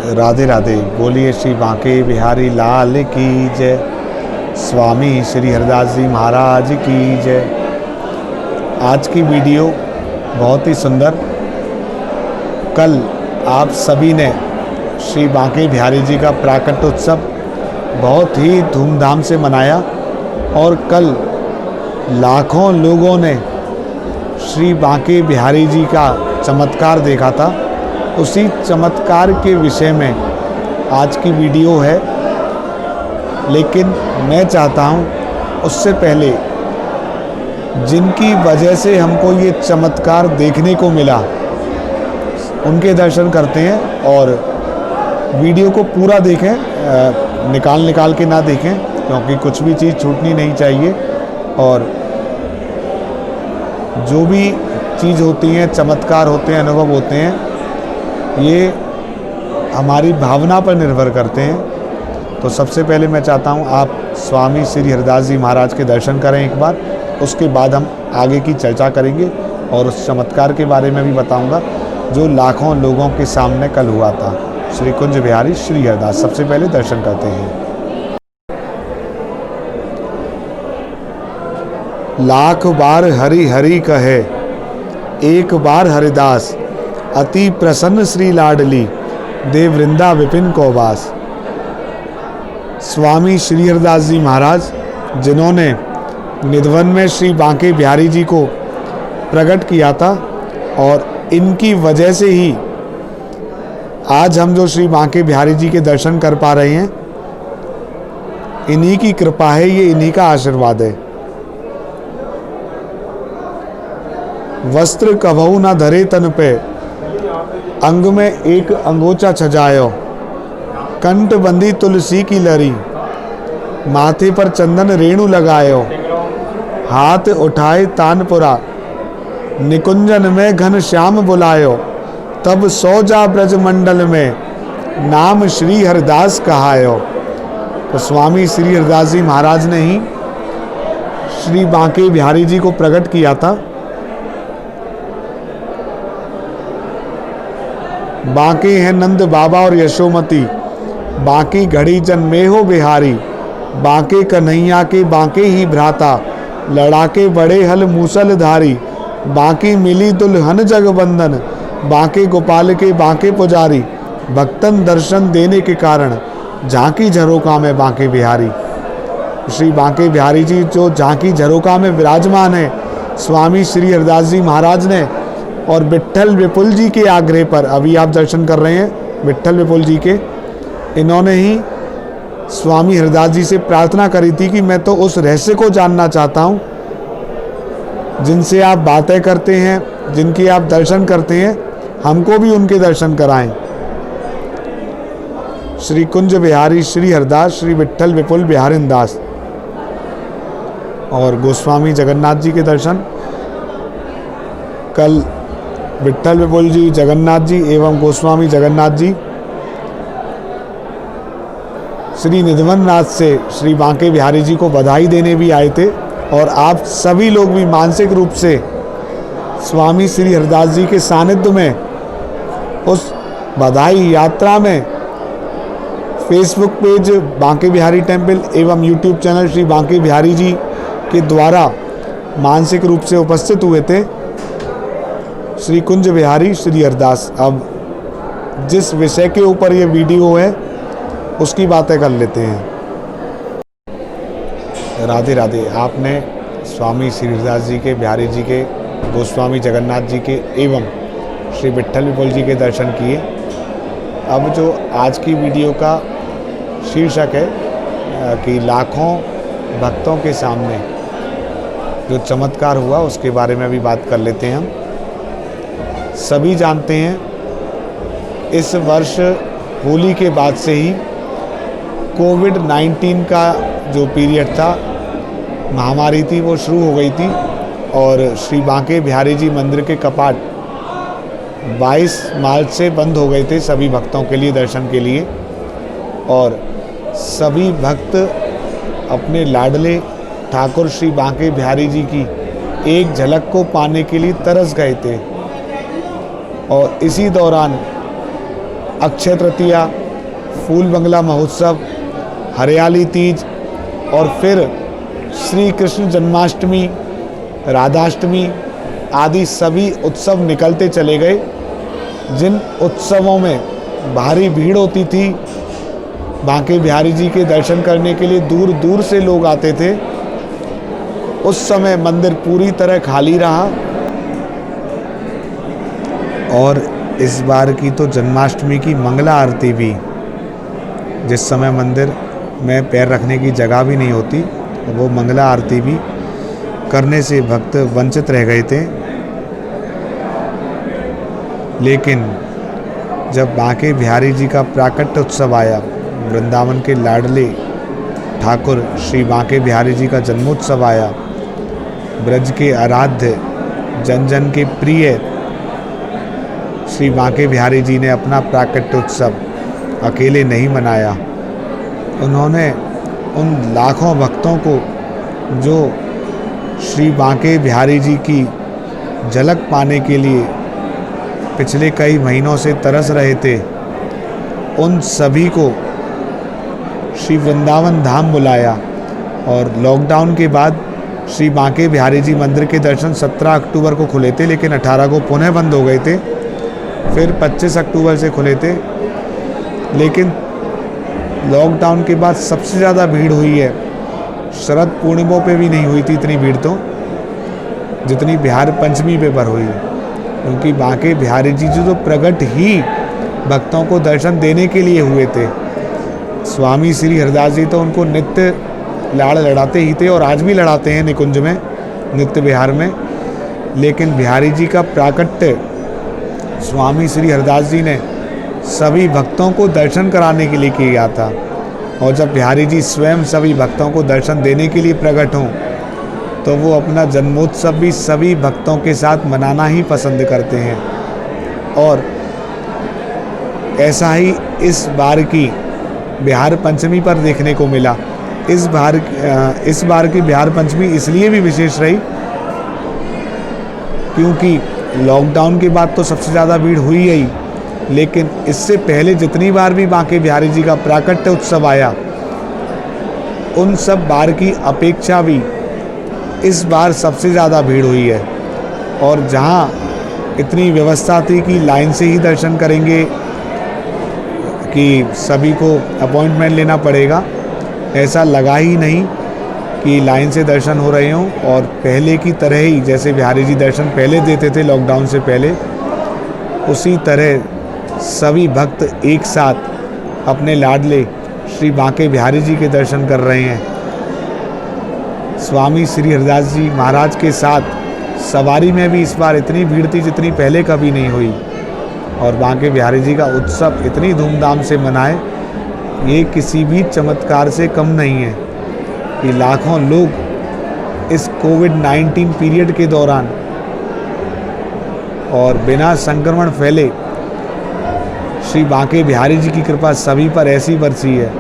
राधे राधे। बोलिए श्री बांके बिहारी लाल की जय। स्वामी श्री हरिदास जी महाराज की जय। आज की वीडियो बहुत ही सुंदर। कल आप सभी ने श्री बांके बिहारी जी का प्राकट उत्सव बहुत ही धूमधाम से मनाया और कल लाखों लोगों ने श्री बांके बिहारी जी का चमत्कार देखा था। उसी चमत्कार के विषय में आज की वीडियो है, लेकिन मैं चाहता हूँ उससे पहले जिनकी वजह से हमको ये चमत्कार देखने को मिला उनके दर्शन करते हैं और वीडियो को पूरा देखें, निकाल के ना देखें, क्योंकि कुछ भी चीज़ छूटनी नहीं चाहिए। और जो भी चीज़ होती हैं, चमत्कार होते हैं, अनुभव होते हैं, ये हमारी भावना पर निर्भर करते हैं। तो सबसे पहले मैं चाहता हूँ आप स्वामी श्री हरिदास जी महाराज के दर्शन करें एक बार, उसके बाद हम आगे की चर्चा करेंगे और उस चमत्कार के बारे में भी बताऊँगा जो लाखों लोगों के सामने कल हुआ था। श्री कुंज बिहारी श्री हरिदास। सबसे पहले दर्शन करते हैं। लाख बार हरि हरि कहे, एक बार हरिदास, अति प्रसन्न श्री लाडली, दे वृंदा विपिन को वास। स्वामी श्री हरिदास जी महाराज जिन्होंने निधवन में श्री बांके बिहारी जी को प्रकट किया था और इनकी वजह से ही आज हम जो श्री बांके बिहारी जी के दर्शन कर पा रहे हैं, इन्हीं की कृपा है, ये इन्हीं का आशीर्वाद है। वस्त्र कभऊ न धरे तन पे, अंग में एक अंगोचा छजायो, कंठ बंदी तुलसी की लरी, माथे पर चंदन रेणु लगायो, हाथ उठाए तानपुरा, निकुंजन में घन श्याम बुलायो, तब सो जा ब्रज मंडल में, नाम श्री हरिदास कहायो। तो स्वामी श्री हरिदास जी महाराज ने ही श्री बांके बिहारी जी को प्रकट किया था। बांके हैं नंद बाबा और यशोमती, बांकी घड़ी जन्मे हो बिहारी, बांके कन्हैया के बांके ही भ्राता, लड़ाके बड़े हल मूसलधारी, बांकी मिली दुल्हन जगबंधन, बांके गोपाल के बांके पुजारी, भक्तन दर्शन देने के कारण झांकी झरोका में बांके बिहारी। श्री बांके बिहारी जी जो झांकी झरोका में विराजमान है, स्वामी श्री हरिदास जी महाराज ने और विट्ठल विपुल जी के आग्रह पर, अभी आप दर्शन कर रहे हैं विट्ठल विपुल जी के, इन्होंने ही स्वामी हरिदास जी से प्रार्थना करी थी कि मैं तो उस रहस्य को जानना चाहता हूँ जिनसे आप बातें करते हैं, जिनके आप दर्शन करते हैं, हमको भी उनके दर्शन कराएं। श्री कुंज बिहारी श्री हरिदास श्री विट्ठल विपुल बिहारी दास और गोस्वामी जगन्नाथ जी के दर्शन। कल विट्ठल विपुल जी, जगन्नाथ जी एवं गोस्वामी जगन्नाथ जी श्री निधवन नाथ से श्री बांके बिहारी जी को बधाई देने भी आए थे और आप सभी लोग भी मानसिक रूप से स्वामी श्री हरिदास जी के सानिध्य में उस बधाई यात्रा में Facebook page Banke Bihari temple एवं यूट्यूब चैनल श्री बांके बिहारी जी के द्वारा मानसिक रूप से उपस्थित हुए थे। श्री कुंज बिहारी श्री हरिदास। अब जिस विषय के ऊपर ये वीडियो है उसकी बातें कर लेते हैं। राधे राधे। आपने स्वामी श्री हरिदास जी के, बिहारी जी के, गोस्वामी जगन्नाथ जी के एवं श्री विट्ठल विपुल जी के दर्शन किए। अब जो आज की वीडियो का शीर्षक है कि लाखों भक्तों के सामने जो चमत्कार हुआ उसके बारे में भी बात कर लेते हैं। हम सभी जानते हैं इस वर्ष होली के बाद से ही कोविड-19 का जो पीरियड था, महामारी थी, वो शुरू हो गई थी और श्री बांके बिहारी जी मंदिर के कपाट 22 मार्च से बंद हो गए थे सभी भक्तों के लिए, दर्शन के लिए। और सभी भक्त अपने लाडले ठाकुर श्री बांके बिहारी जी की एक झलक को पाने के लिए तरस गए थे। और इसी दौरान अक्षय तृतीया, फूल बंगला महोत्सव, हरियाली तीज और फिर श्री कृष्ण जन्माष्टमी, राधाष्टमी आदि सभी उत्सव निकलते चले गए। जिन उत्सवों में भारी भीड़ होती थी, बांके बिहारी जी के दर्शन करने के लिए दूर दूर से लोग आते थे, उस समय मंदिर पूरी तरह खाली रहा। और इस बार की तो जन्माष्टमी की मंगला आरती भी, जिस समय मंदिर में पैर रखने की जगह भी नहीं होती, वो मंगला आरती भी करने से भक्त वंचित रह गए थे। लेकिन जब बांके बिहारी जी का प्राकट्य उत्सव आया, वृंदावन के लाडले ठाकुर श्री बांके बिहारी जी का जन्मोत्सव आया, ब्रज के आराध्य जन जन के प्रिय श्री बांके बिहारी जी ने अपना प्राकट्य उत्सव अकेले नहीं मनाया। उन्होंने उन लाखों भक्तों को जो श्री बांके बिहारी जी की झलक पाने के लिए पिछले कई महीनों से तरस रहे थे, उन सभी को श्री वृंदावन धाम बुलाया। और लॉकडाउन के बाद श्री बांके बिहारी जी मंदिर के दर्शन 17 अक्टूबर को खुले थे, लेकिन 18 को पुनः बंद हो गए थे। फिर 25 अक्टूबर से खुले थे। लेकिन लॉकडाउन के बाद सबसे ज़्यादा भीड़ हुई है, शरद पूर्णिमा पे भी नहीं हुई थी इतनी भीड़ तो, जितनी बिहार पंचमी पे पर हुई। क्योंकि बांके बिहारी जी जो प्रकट ही भक्तों को दर्शन देने के लिए हुए थे। स्वामी श्री हरदास जी तो उनको नित्य लाड़ लड़ाते ही थे और आज भी लड़ाते हैं निकुंज में, नित्य बिहार में। लेकिन बिहारी जी का प्राकट्य स्वामी श्री हरदास जी ने सभी भक्तों को दर्शन कराने के लिए किया था। और जब बिहारी जी स्वयं सभी भक्तों को दर्शन देने के लिए प्रकट हों, तो वो अपना जन्मोत्सव भी सभी भक्तों के साथ मनाना ही पसंद करते हैं। और ऐसा ही इस बार की बिहार पंचमी पर देखने को मिला। इस बार की बिहार पंचमी इसलिए भी विशेष रही क्योंकि लॉकडाउन के बाद तो सबसे ज़्यादा भीड़ हुई ही, लेकिन इससे पहले जितनी बार भी बांके बिहारी जी का प्राकट्य उत्सव आया, उन सब बार की अपेक्षा भी इस बार सबसे ज़्यादा भीड़ हुई है। और जहां इतनी व्यवस्था थी कि लाइन से ही दर्शन करेंगे, कि सभी को अपॉइंटमेंट लेना पड़ेगा, ऐसा लगा ही नहीं कि लाइन से दर्शन हो रहे हों। और पहले की तरह ही जैसे बिहारी जी दर्शन पहले देते थे लॉकडाउन से पहले, उसी तरह सभी भक्त एक साथ अपने लाडले श्री बांके बिहारी जी के दर्शन कर रहे हैं। स्वामी श्री हरदास जी महाराज के साथ सवारी में भी इस बार इतनी भीड़ थी जितनी पहले कभी नहीं हुई। और बांके बिहारी जी का उत्सव इतनी धूमधाम से मनाए, ये किसी भी चमत्कार से कम नहीं है कि लाखों लोग इस कोविड-19 पीरियड के दौरान और बिना संक्रमण फैले श्री बांके बिहारी जी की कृपा सभी पर ऐसी बरसी है।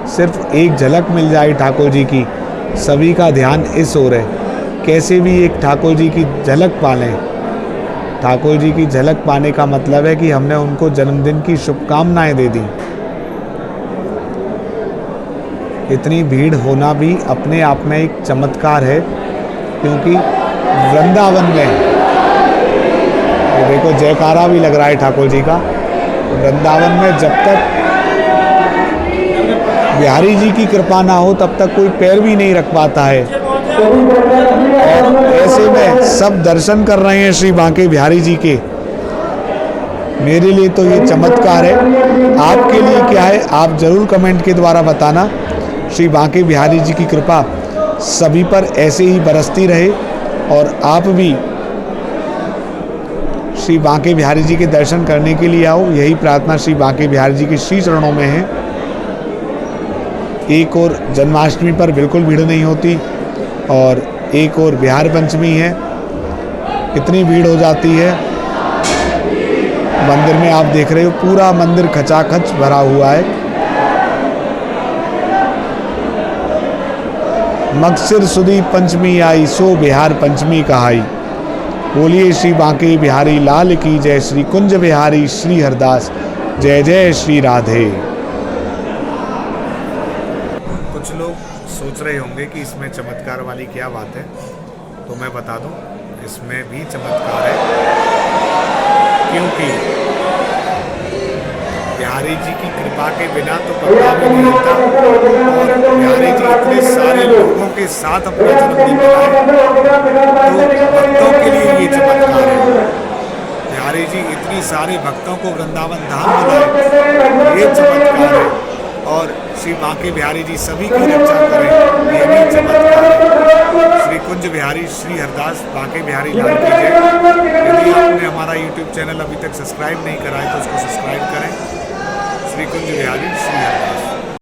सिर्फ एक झलक मिल जाए ठाकुर जी की, सभी का ध्यान इस ओर है, कैसे भी एक ठाकुर जी की झलक पा लें। ठाकुर जी की झलक पाने का मतलब है कि हमने उनको जन्मदिन की शुभकामनाएं दे दी। इतनी भीड़ होना भी अपने आप में एक चमत्कार है, क्योंकि वृंदावन में देखो जयकारा भी लग रहा है ठाकुर जी का। वृंदावन में जब तक बिहारी जी की कृपा ना हो तब तक कोई पैर भी नहीं रख पाता है। और ऐसे में सब दर्शन कर रहे हैं श्री बांके बिहारी जी के। मेरे लिए तो ये चमत्कार है। आपके लिए क्या है, आप जरूर कमेंट के द्वारा बताना। श्री बांके बिहारी जी की कृपा सभी पर ऐसे ही बरसती रहे और आप भी श्री बांके बिहारी जी के दर्शन करने के लिए आओ। यही प्रार्थना श्री बांके बिहारी जी के श्री चरणों में है। एक और जन्माष्टमी पर बिल्कुल भीड़ नहीं होती और एक और बिहार पंचमी है, इतनी भीड़ हो जाती है। मंदिर में आप देख रहे हो पूरा मंदिर खचाखच भरा हुआ है। मकसिर सुदी पंचमी आई, सो बिहार पंचमी कहाई। बोलिए श्री बांके बिहारी लाल की जय। श्री कुंज बिहारी श्री हरदास जय जय श्री राधे। कुछ लोग सोच रहे होंगे कि इसमें चमत्कार वाली क्या बात है, तो मैं बता दूं, इसमें भी चमत्कार है, क्योंकि बिहारी जी की कृपा के बिना तो पता भी नहीं होता। और बिहारी जी इतने सारे लोगों के साथ अपना जन्मदिन मनाए, तो भक्तों के लिए ये चमत्कार है। बिहारी जी इतनी सारे भक्तों को वृंदावन धाम बुलाए, ये चमत्कार है। और श्री बांके बिहारी जी सभी की रक्षा करें, ये भी चमत्कार है। श्री कुंज बिहारी श्री हरदास बांके बिहारी लाल की जय। यदि आपने हमारा YouTube चैनल अभी तक सब्सक्राइब नहीं करा है तो उसको सब्सक्राइब करें। श्री कुंज बिहारी श्री हरदास।